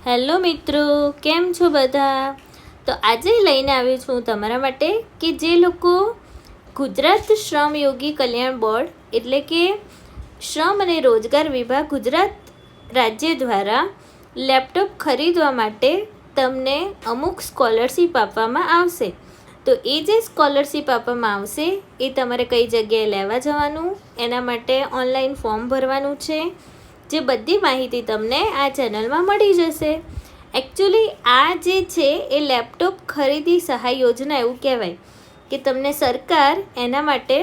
Hello મિત્રો, કેમ છો બધા? તો આજે લઈને આવી છું તમારા માટે કે જે લોકો ગુજરાત શ્રમ યોગી કલ્યાણ બોર્ડ એટલે કે શ્રમ અને રોજગાર વિભાગ ગુજરાત રાજ્ય દ્વારા લેપટોપ ખરીદવા માટે તમને અમુક સ્કોલરશીપ આપવામાં આવશે. તો એ જે સ્કોલરશીપ આપવામાં આવશે એ તમારે કઈ જગ્યાએ લેવા જવાનું, એના માટે ઓનલાઈન ફોર્મ ભરવાનું છે, જે બધી માહિતી તમને આ ચેનલમાં મળી જશે. એકચ્યુઅલી આ જે છે એ લેપટોપ ખરીદી સહાય યોજના એવું કહેવાય કે તમને સરકાર એના માટે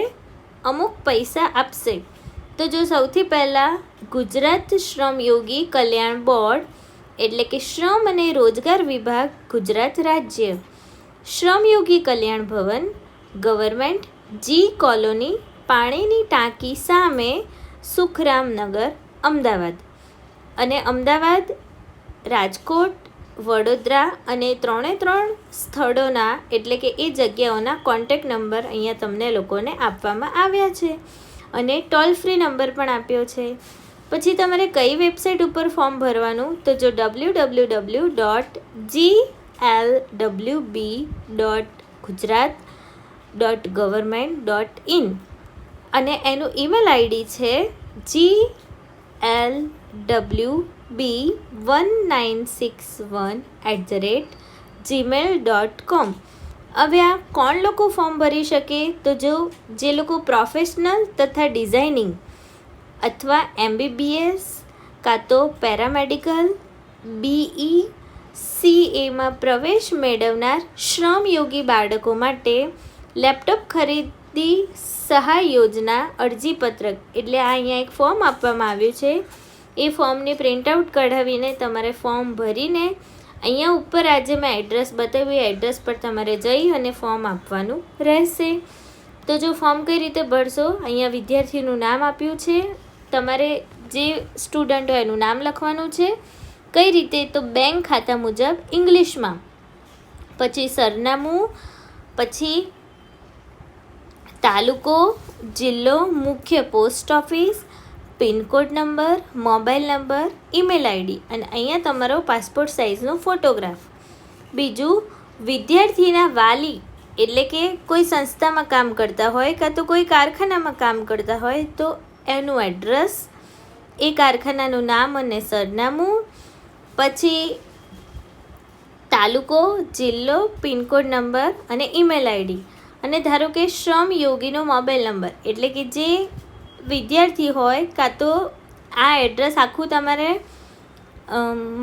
અમુક પૈસા આપશે. તો જો સૌથી પહેલાં ગુજરાત શ્રમ યોગી કલ્યાણ બોર્ડ એટલે કે શ્રમ અને રોજગાર વિભાગ ગુજરાત રાજ્ય, શ્રમયોગી કલ્યાણ ભવન, ગવર્મેન્ટ જી કોલોની, પાણીની ટાંકી સામે, સુખરામનગર, અમદાવાદ. અને અમદાવાદ, રાજકોટ, વડોદરા અને 3 સ્થળોના એટલે કે એ જગ્યાઓના કોન્ટેક્ટ નંબર અહીંયા તમને લોકોને આપવામાં આવ્યા છે અને ટોલ ફ્રી નંબર પણ આપ્યો છે. પછી તમારે કઈ વેબસાઇટ ઉપર ફોર્મ ભરવાનું, તો જો www.glwb.gujarat.government.in અને એનું ઈમેલ આઈડી છે glwb1961@gmail.com. હવે આ કોણ લોકો ફોર્મ ભરી શકે? તો જે લોકો પ્રોફેશનલ તથા ડિઝાઇનિંગ અથવા MBBS કાં તો પેરામેડિકલ, BE, CAમાં પ્રવેશ મેળવનાર શ્રમયોગી બાળકો માટે લેપટોપ ખરીદી સહાય યોજના અરજીપત્રક એટલે આ અહીંયા એક ફોર્મ આપવામાં આવ્યું છે. એ ફોર્મની પ્રિન્ટઆઉટ કઢાવીને તમારે ફોર્મ ભરીને અહીંયા ઉપર આજે મેં એડ્રેસ બતાવ્યું એ એડ્રેસ પર તમારે જઈ અને ફોર્મ આપવાનું રહેશે. તો જો ફોર્મ કઈ રીતે ભરશો, અહીંયા વિદ્યાર્થીનું નામ આપ્યું છે, તમારે જે સ્ટુડન્ટ હોય એનું નામ લખવાનું છે. કઈ રીતે, તો બેંક ખાતા મુજબ ઇંગ્લિશમાં, પછી સરનામું, પછી તાલુકો, જિલ્લો, મુખ્ય post office, pincode number, mobile number, email ID અને અહીંયા તમારો પાસપોર્ટ સાઇઝનો ફોટોગ્રાફ. બીજું, વિદ્યાર્થીના વાલી એટલે કે કોઈ સંસ્થામાં કામ કરતા હોય કાં તો કોઈ કારખાનામાં કામ કરતા હોય તો એનું એડ્રેસ, એ કારખાનાનું નામ અને સરનામું, પછી તાલુકો, જિલ્લો, પિનકોડ નંબર અને ઈમેલ આઈડી. અને ધારો કે શ્રમ યોગીનો મોબાઈલ નંબર એટલે કે જે વિદ્યાર્થી હોય કાં તો આ એડ્રેસ આખું તમારે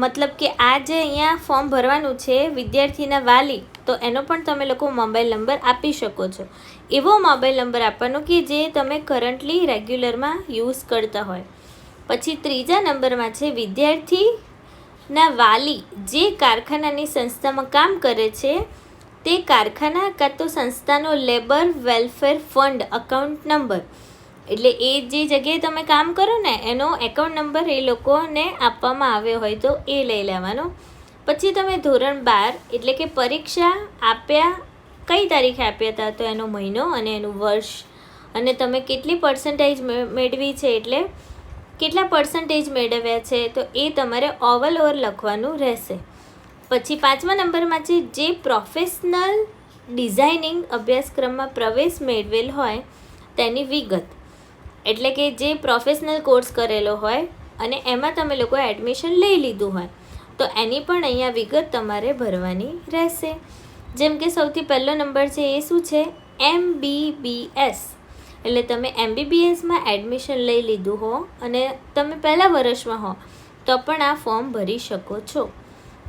મતલબ કે આ જે અહીંયા ફોર્મ ભરવાનું છે વિદ્યાર્થીના વાલી, તો એનો પણ તમે લોકો મોબાઈલ નંબર આપી શકો છો. એવો મોબાઈલ નંબર આપવાનો કે જે તમે કરન્ટલી રેગ્યુલરમાં યુઝ કરતા હોય. પછી ત્રીજા નંબરમાં છે વિદ્યાર્થીના વાલી જે કારખાનાની સંસ્થામાં કામ કરે છે તે કારખાના કાં તો સંસ્થાનો labour welfare fund account number એટલે એ જે જગ્યાએ તમે કામ કરો ને એનો એકાઉન્ટ નંબર એ લોકોને આપવામાં આવ્યો હોય તો એ લઈ લેવાનો. પછી તમે ધોરણ 12 એટલે કે પરીક્ષા આપ્યા, કઈ તારીખે આપ્યા હતા તો એનો મહિનો અને એનું વર્ષ અને તમે કેટલી પર્સન્ટેજ મેળવી છે એટલે કેટલા પર્સન્ટેજ મેળવ્યા છે તો એ તમારે ઓવલ ઓવર લખવાનું રહેશે. પછી 5મા નંબરમાં છે જે પ્રોફેશનલ ડિઝાઇનિંગ અભ્યાસક્રમમાં પ્રવેશ મેળવેલ હોય તેની વિગત એટલે કે જે પ્રોફેશનલ કોર્સ કરેલો હોય અને એમાં તમે લોકોએ એડમિશન લઈ લીધું હોય તો એની પણ અહીંયા વિગત તમારે ભરવાની રહેશે. જેમ કે સૌથી પહેલો નંબર છે એ શું છે, MBBS એટલે તમે MBBSમાં એડમિશન લઈ લીધું હો અને તમે પહેલા વર્ષમાં હો તો પણ આ ફોર્મ ભરી શકો છો.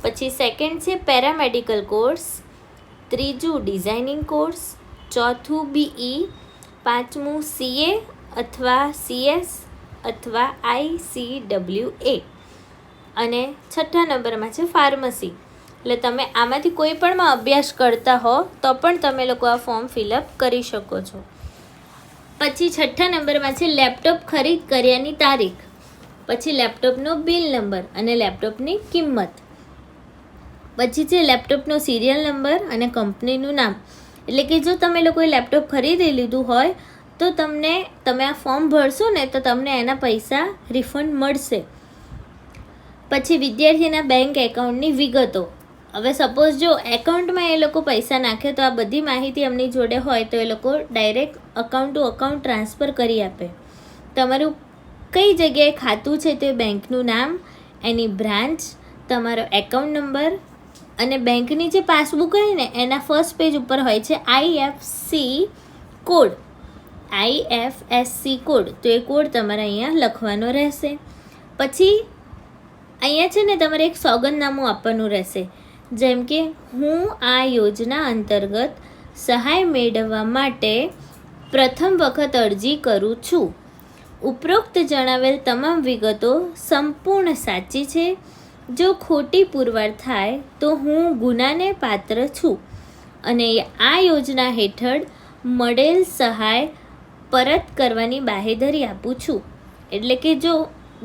પછી સેકન્ડ છે પેરામેડિકલ કોર્સ, ત્રીજું ડિઝાઇનિંગ કોર્સ, ચોથું BE, પાંચમું CA અથવા CS અથવા ICWA અને છઠ્ઠા નંબરમાં છે ફાર્મસી. એટલે તમે આમાંથી કોઈ પણમાં અભ્યાસ કરતા હો તો પણ તમે લોકો આ ફોર્મ ફિલઅપ કરી શકો છો. પછી છઠ્ઠા નંબરમાં છે લેપટોપ ખરીદ કર્યાની તારીખ, પછી લેપટોપનો બિલ નંબર અને લેપટોપની કિંમત, પછી છે લેપટોપનો સિરિયલ નંબર અને કંપનીનું નામ. એટલે કે જો તમે લોકોએ લેપટોપ ખરીદી લીધું હોય તો તમે આ ફોર્મ ભરશો ને તો તમને એના પૈસા રિફંડ મળશે. પછી વિદ્યાર્થીના બેંક એકાઉન્ટની વિગતો. હવે સપોઝ જો એકાઉન્ટમાં એ લોકો પૈસા નાખે તો આ બધી માહિતી એમની જોડે હોય તો એ લોકો direct account to account transfer કરી આપે. તમારું કઈ જગ્યાએ ખાતું છે તે બેંકનું નામ, એની બ્રાન્ચ, તમારો એકાઉન્ટ નંબર અને બેંકની જે પાસબુક હોય ને એના ફર્સ્ટ પેજ ઉપર હોય છે આઈએફએસસી કોડ. તો એ કોડ તમારે અહીંયા લખવાનો રહેશે. પછી અહીંયા છે ને તમારે એક સોગંદનામું આપવાનું રહેશે, જેમ કે હું આ યોજના અંતર્ગત સહાય મેળવવા માટે પ્રથમ વખત અરજી કરું છું. ઉપરોક્ત જણાવેલ તમામ વિગતો સંપૂર્ણ સાચી છે. જો ખોટી પુરવાર થાય તો હું ગુનાને પાત્ર છું અને આ યોજના હેઠળ મળેલ સહાય પરત કરવાની બાહેધરી આપું છું. એટલે કે જો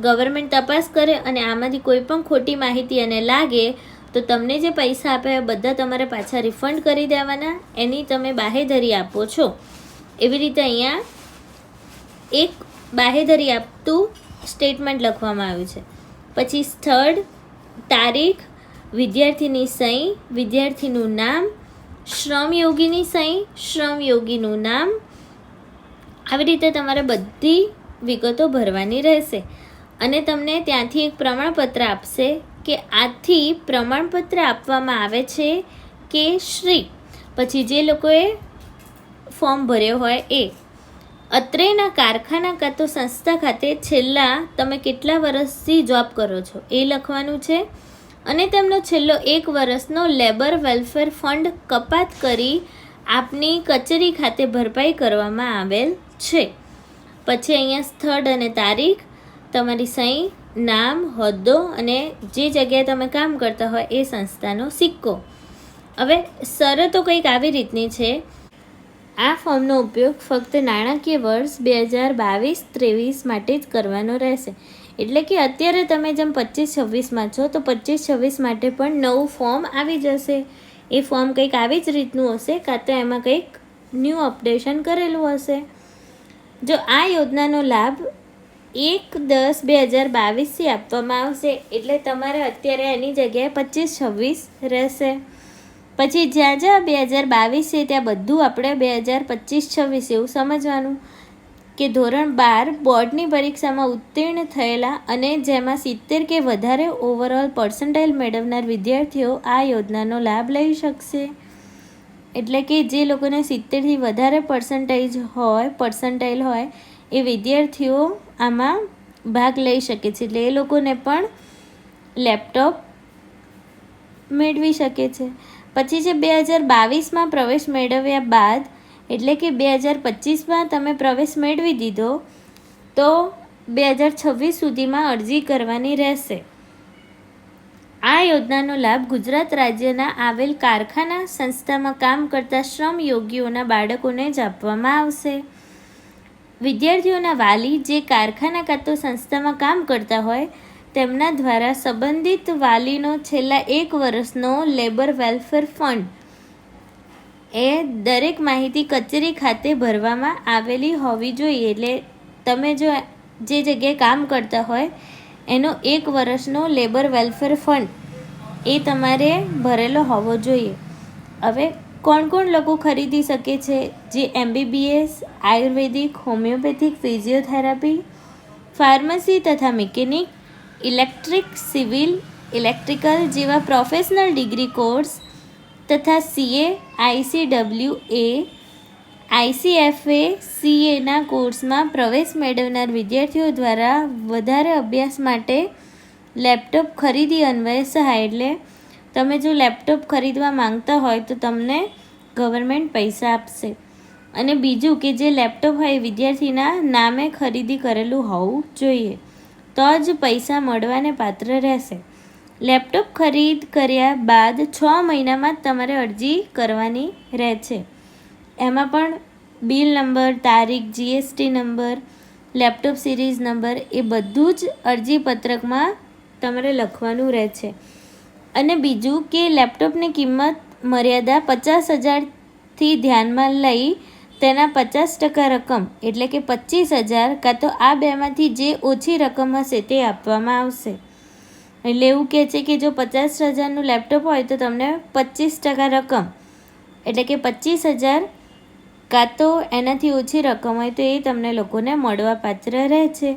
ગવર્મેન્ટ તપાસ કરે અને આમાંથી કોઈ પણ ખોટી માહિતી એને લાગે તો તમને જે પૈસા આપ્યા બધા તમારે પાછા રિફંડ કરી દેવાના, એની તમે બાહેધરી આપો છો. એવી રીતે અહીંયા એક બાહેધરી આપતું સ્ટેટમેન્ટ લખવામાં આવ્યું છે. પછી સ્થળ, તારીખ, વિદ્યાર્થીની સહી, વિદ્યાર્થીનું નામ, શ્રમયોગીની સહી, શ્રમયોગીનું નામ. આવી રીતે તમારે બધી વિગતો ભરવાની રહેશે અને તમને ત્યાંથી એક પ્રમાણપત્ર આપશે કે આથી પ્રમાણપત્ર આપવામાં આવે છે કે શ્રી. પછી જે લોકોએ ફોર્મ ભર્યો હોય એ અત્રેના કારખાના કાં તો સંસ્થા ખાતે છેલ્લા તમે કેટલા વર્ષથી જોબ કરો છો એ લખવાનું છે અને તેમનો છેલ્લો 1 વર્ષનો લેબર વેલફેર ફંડ કપાત કરી આપની કચેરી ખાતે ભરપાઈ કરવામાં આવેલ છે. પછી અહીંયા સ્થળ અને તારીખ, તમારી સહી, નામ, હોદ્દો અને જે જગ્યાએ તમે કામ કરતા હોય એ સંસ્થાનો સિક્કો. હવે શરતો કંઈક આવી રીતની છે. આ ફોર્મનો ઉપયોગ ફક્ત નાણાકીય વર્ષ 2022-23 માટે જ કરવાનો રહેશે. એટલે કે અત્યારે તમે જેમ 25-26માં છો તો 25-26 માટે પણ નવું ફોર્મ આવી જશે. એ ફોર્મ કંઈક આવી જ રીતનું હશે કાં તો એમાં કંઈક ન્યૂ અપડેશન કરેલું હશે. જો આ યોજનાનો લાભ 1/10/2022થી આપવામાં આવશે એટલે તમારે અત્યારે એની જગ્યાએ 25-26 રહેશે. પછી જ્યાં જ્યાં 2022 છે ત્યાં બધું આપણે 2025-26 એવું સમજવાનું કે ધોરણ 12 બોર્ડની પરીક્ષામાં ઉત્તીર્ણ થયેલા અને જેમાં 70 કે વધારે ઓવરઓલ પર્સન્ટાઇલ મેળવનાર વિદ્યાર્થીઓ આ યોજનાનો લાભ લઈ શકશે. એટલે કે જે લોકોને 70થી વધારે પર્સન્ટાઇલ હોય એ વિદ્યાર્થીઓ આમાં ભાગ લઈ શકે છે. એટલે એ લોકોને પણ લેપટોપ મેળવી શકે છે. પછી જે 2022માં પ્રવેશ મેળવ્યા બાદ એટલે કે 2025માં તમે પ્રવેશ મેળવી દીધો તો 2026 સુધીમાં અરજી કરવાની રહેશે. આ યોજનાનો લાભ ગુજરાત રાજ્યના આવેલ કારખાના સંસ્થામાં કામ કરતા શ્રમયોગીઓના બાળકોને જ આપવામાં આવશે. વિદ્યાર્થીઓના વાલી જે કારખાના કાં તો સંસ્થામાં કામ કરતા હોય તેમના દ્વારા સંબંધિત વાલીનો છેલ્લા 1 વર્ષનો લેબર વેલફેર ફંડ એ દરેક માહિતી કચેરી ખાતે ભરવામાં આવેલી હોવી જોઈએ. એટલે તમે જો જે જગ્યાએ કામ કરતા હોય એનો 1 વર્ષનો લેબર વેલફેર ફંડ એ તમારે ભરેલો હોવો જોઈએ. હવે કોણ કોણ લોકો ખરીદી શકે છે? જે MBBS, આયુર્વેદિક, હોમિયોપેથિક, ફિઝિયોથેરાપી, ફાર્મસી તથા મિકેનિક, ઇલેક્ટ્રિક, સિવિલ, ઇલેક્ટ્રિકલ જેવા પ્રોફેશનલ ડિગ્રી કોર્સ તથા CA, ICWA, ICFA, CAના કોર્સમાં પ્રવેશ મેળવનાર વિદ્યાર્થીઓ દ્વારા વધારે અભ્યાસ માટે લેપટોપ ખરીદી અન્વયે સહાય. એટલે તમે જો લેપટોપ ખરીદવા માંગતા હોય તો તમને ગવર્મેન્ટ પૈસા આપશે. અને બીજું કે જે લેપટોપ હોય એ વિદ્યાર્થીના નામે ખરીદી કરેલું હોવું જોઈએ તો જ પૈસા મળવાને પાત્ર રહેશે. લેપટોપ ખરીદ કર્યા બાદ 6 મહિનામાં જ તમારે અરજી કરવાની રહે છે. એમાં પણ બિલ નંબર, તારીખ, GST number, laptop series number એ બધું જ અરજીપત્રકમાં તમારે લખવાનું રહે છે. અને બીજું કે લેપટોપની કિંમત મર્યાદા 50,000થી ધ્યાનમાં લઈ તેના 50% રકમ એટલે કે 25,000 કાં તો આ બેમાંથી જે ઓછી રકમ હશે તે આપવામાં આવશે. એટલે એવું કહે છે કે જો 50,000નું લેપટોપ હોય તો તમને 25% રકમ એટલે કે 25,000 કાં તો એનાથી ઓછી રકમ હોય તો એ તમને લોકોને મળવા પાત્ર રહે છે.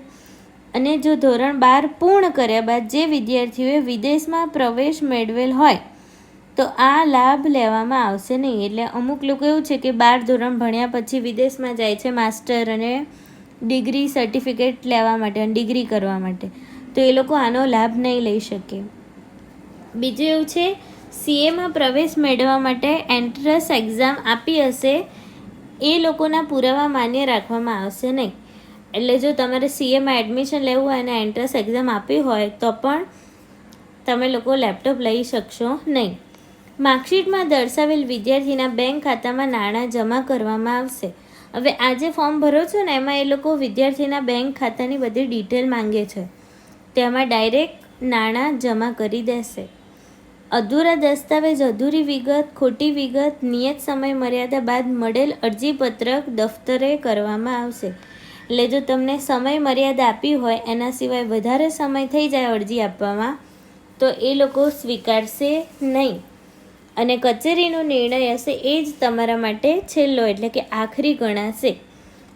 અને જો ધોરણ 12 પૂર્ણ કર્યા બાદ જે વિદ્યાર્થીઓએ વિદેશમાં પ્રવેશ મેળવેલ હોય તો આ લાભ લેવામાં આવશે નહીં. એટલે અમુક લોકો એવું છે કે 12 ધોરણ ભણ્યા પછી વિદેશમાં જાય છે માસ્ટર અને ડિગ્રી સર્ટિફિકેટ લેવા માટે અને ડિગ્રી કરવા માટે, તો એ લોકો આનો લાભ નહીં લઈ શકે. બીજું એવું છે, સીએમાં પ્રવેશ મેળવવા માટે એન્ટ્રન્સ એક્ઝામ આપી હશે એ લોકોના પુરાવા માન્ય રાખવામાં આવશે નહીં. એટલે જો તમારે સીએમાં એડમિશન લેવું હોય અને એન્ટ્રન્સ એક્ઝામ આપી હોય તો પણ તમે લોકો લેપટોપ લઈ શકશો નહીં. માર્કશીટમાં દર્શાવેલ વિદ્યાર્થીના બેંક ખાતામાં નાણાં જમા કરવામાં આવશે. હવે આ જે ફોર્મ ભરો છો ને એમાં એ લોકો વિદ્યાર્થીના બેંક ખાતાની બધી ડિટેલ માંગે છે, તેમાં ડાયરેક્ટ નાણાં જમા કરી દેશે. અધૂરા દસ્તાવેજ, અધૂરી વિગત, ખોટી વિગત નિયત સમય મર્યાદા બાદ મળેલ અરજીપત્રક દફતરે કરવામાં આવશે. એટલે જો તમને સમય મર્યાદા આપી હોય એના સિવાય વધારે સમય થઈ જાય અરજી આપવામાં તો એ લોકો સ્વીકારશે નહીં. અને કચેરીનો નિર્ણય હશે એ જ તમારા માટે છેલ્લો એટલે કે આખરી ગણાશે.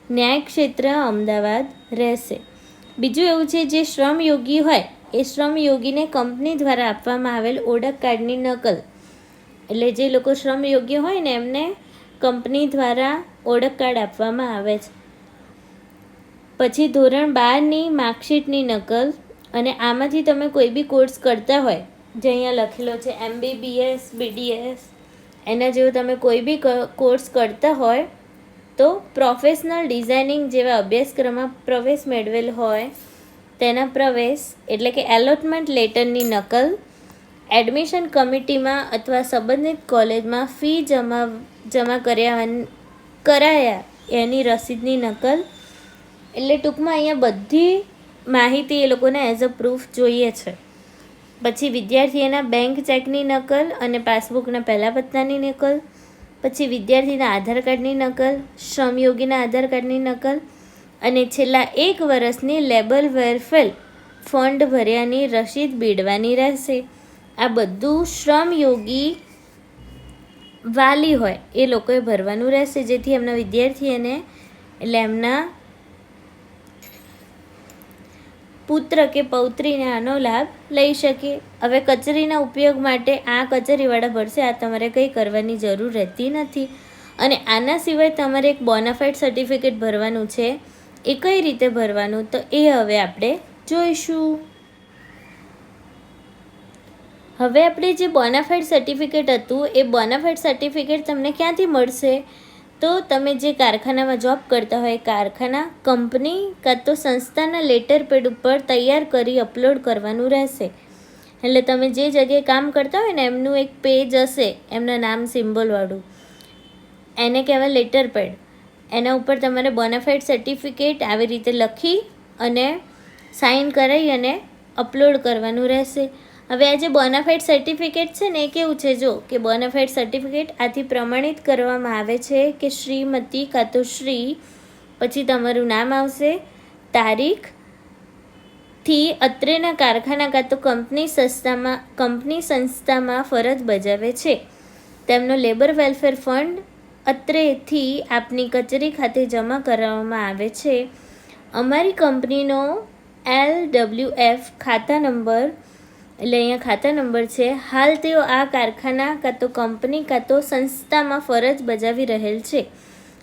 ન્યાય ક્ષેત્ર અમદાવાદ રહેશે. બીજું એવું છે, જે શ્રમયોગી હોય એ શ્રમયોગીને કંપની દ્વારા આપવામાં આવેલ ઓળખ કાર્ડની નકલ, એટલે જે લોકો શ્રમયોગ્ય હોય ને એમને કંપની દ્વારા ઓળખ કાર્ડ આપવામાં આવે છે. પછી ધોરણ 12ની માર્કશીટની નકલ, અને આમાંથી તમે કોઈ બી કોર્સ કરતા હોય જે અહીંયા લખેલો છે MBBS, BDS, એના જેવો તમે કોઈ બી કોર્સ કરતા હોય તો પ્રોફેશનલ ડિઝાઇનિંગ જેવા અભ્યાસક્રમમાં પ્રવેશ મેળવેલ હોય તેના પ્રવેશ એટલે કે એલોટમેન્ટ લેટરની નકલ, એડમિશન કમિટીમાં અથવા સંબંધિત કોલેજમાં ફી જમા કરાયા એની રસીદની નકલ. એટલે ટૂંકમાં અહીંયા બધી માહિતી એ લોકોને એઝ અ પ્રૂફ જોઈએ છે. પછી વિદ્યાર્થીઓના બેંક ચેકની નકલ અને પાસબુકના પહેલા પત્તાની નકલ, પછી વિદ્યાર્થીના આધાર કાર્ડની નકલ, શ્રમયોગીના આધાર કાર્ડની નકલ અને છેલ્લા 1 વર્ષની લેબર વેલફેર ફંડ ભર્યાની રસીદ બીડવાની રહેશે. આ બધું શ્રમયોગી વાલી હોય એ લોકોએ ભરવાનું રહેશે, જેથી એમના વિદ્યાર્થીઓને એટલે એમના પુત્ર કે પૌત્રીને આનો લાભ લઈ શકે. હવે કચેરીના ઉપયોગ માટે આ કચેરીવાળા ભરશે, આ તમારે કંઈ કરવાની જરૂર રહેતી નથી. અને આના સિવાય તમારે એક બોનાફાઇડ સર્ટિફિકેટ ભરવાનું છે. એ કઈ રીતે ભરવાનું તો એ હવે આપણે જોઈશું. હવે આપણે જે બોનાફાઇડ સર્ટિફિકેટ હતું એ બોનાફાઇડ સર્ટિફિકેટ તમને ક્યાંથી મળશે તો તમે જે કારખાનામાં જોબ કરતા હોય કારખાના, કંપની કાં તો સંસ્થાના લેટર પેડ ઉપર તૈયાર કરી અપલોડ કરવાનું રહેશે. એટલે તમે જે જગ્યાએ કામ કરતા હોય ને એમનું એક પેજ હશે એમના નામ સિમ્બોલવાળું, એને કહેવાય લેટર પેડ. એના ઉપર તમારે બોનાફાઇડ સર્ટિફિકેટ આવી રીતે લખી અને સાઇન કરાવી અને અપલોડ કરવાનું રહેશે. હવે આ જે બોનાફાઇડ સર્ટિફિકેટ છે ને એ કેવું છે, જો કે બોનાફાઇડ સર્ટિફિકેટ આથી પ્રમાણિત કરવામાં આવે છે કે શ્રીમતી કાં તો શ્રી, પછી તમારું નામ આવશે, તારીખથી અત્રેના કારખાના કાં તો કંપની સંસ્થામાં ફરજ બજાવે છે, તેમનો લેબર વેલફેર ફંડ અત્રેથી આપની કચેરી ખાતે જમા કરાવવામાં આવે છે. અમારી કંપનીનો LWF ખાતા નંબર, એટલે અહીંયા ખાતા નંબર છે. હાલ તેઓ આ કારખાના કાં તો કંપની કાં તો સંસ્થામાં ફરજ બજાવી રહેલ છે.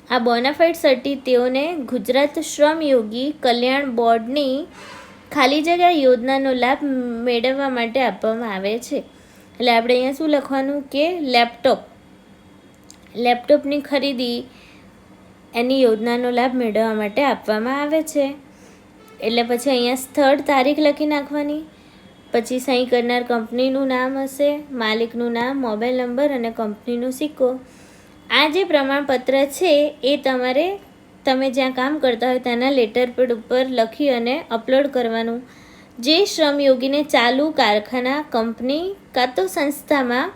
આ બોનાફાઇડ સર્ટી તેઓને ગુજરાત શ્રમયોગી કલ્યાણ બોર્ડની ખાલી જગ્યા યોજનાનો લાભ મેળવવા માટે આપવામાં આવે છે. એટલે આપણે અહીંયા શું લખવાનું કે લેપટોપની ખરીદી એની યોજનાનો લાભ મેળવવા માટે આપવામાં આવે છે. એટલે પછી અહીંયા સ્થળ, તારીખ લખી નાખવાની. પછી સહી કરનાર કંપનીનું નામ હશે, માલિકનું નામ, મોબાઈલ નંબર અને કંપનીનો સિક્કો. આ જે પ્રમાણપત્ર છે એ તમે જ્યાં કામ કરતા હોય તેના લેટર પેડ ઉપર લખી અને અપલોડ કરવાનું. જે શ્રમયોગીને ચાલુ કારખાના, કંપની કાં તો સંસ્થામાં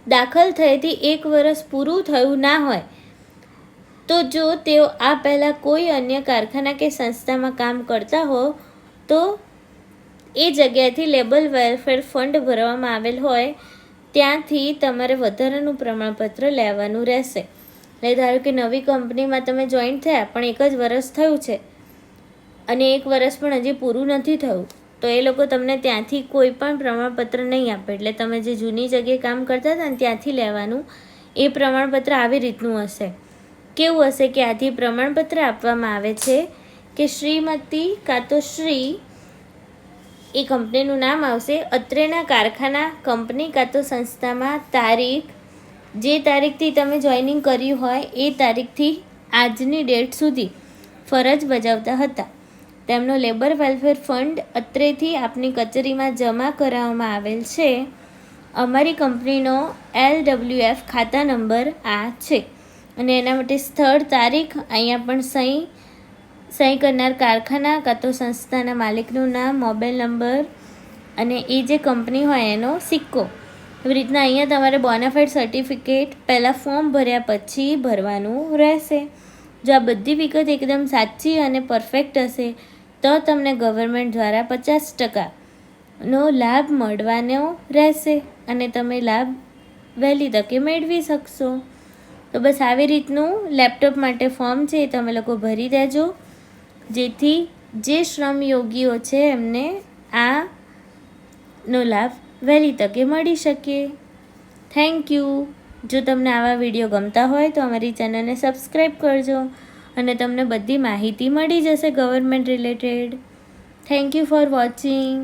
દાખલ થયેથી 1 વર્ષ પૂરું થયું ના હોય તો જો તેઓ આ પહેલાં કોઈ અન્ય કારખાના કે સંસ્થામાં કામ કરતા હો તો એ જગ્યાએથી લેબર વેલફેર ફંડ ભરવામાં આવેલ હોય ત્યાંથી તમારે વધારાનું પ્રમાણપત્ર લેવાનું રહેશે. એટલે ધારો કે નવી કંપનીમાં તમે જોઈન થયા પણ 1 જ વર્ષ થયું છે અને 1 વર્ષ પણ હજી પૂરું નથી થયું, તો એ લોકો તમને ત્યાંથી કોઈ પણ પ્રમાણપત્ર નહીં આપે. એટલે તમે જે જૂની જગ્યાએ કામ કરતા હતા ને ત્યાંથી લેવાનું એ પ્રમાણપત્ર આવી રીતનું હશે. કેવું હશે કે આથી પ્રમાણપત્ર આપવામાં આવે છે કે શ્રીમતી કાં તો શ્રી, એ કંપનીનું નામ આવશે, અત્રેના કારખાના કંપની કાં તો સંસ્થામાં તારીખ, જે તારીખથી તમે જોઈનિંગ કર્યું હોય એ તારીખથી આજની ડેટ સુધી ફરજ બજાવતા હતા. તેમનો લેબર વેલફેર ફંડ અત્રેથી આપની કચેરીમાં જમા કરાવવામાં આવેલ છે. અમારી કંપનીનો LWF ખાતા નંબર આ છે અને એના માટે સ્થળ, તારીખ, અહીંયા પણ સહી કરનાર કારખાના કાં તો સંસ્થાના માલિકનું નામ, મોબાઈલ નંબર અને એ જે કંપની હોય એનો સિક્કો. એવી રીતના અહીંયા તમારે બોનાફાઇડ સર્ટિફિકેટ પહેલાં ફોર્મ ભર્યા પછી ભરવાનું રહેશે. જો આ બધી વિગત એકદમ સાચી અને પરફેક્ટ હશે તો તમને ગવર્મેન્ટ દ્વારા 50% લાભ મળવાનો રહેશે અને તમે લાભ વહેલી તકે મેળવી શકશો. તો બસ આવી રીતનું લેપટોપ માટે ફોર્મ છે એ તમે લોકો ભરી દેજો, જેથી જે શ્રમયોગીઓ છે એમને આનો લાભ વહેલી તકે મળી શકે. Thank you. જો તમને આવા વિડીયો ગમતા હોય તો અમારી ચેનલને સબસ્ક્રાઈબ કરજો અને તમને બધી માહિતી મળી જશે government related. Thank you for watching.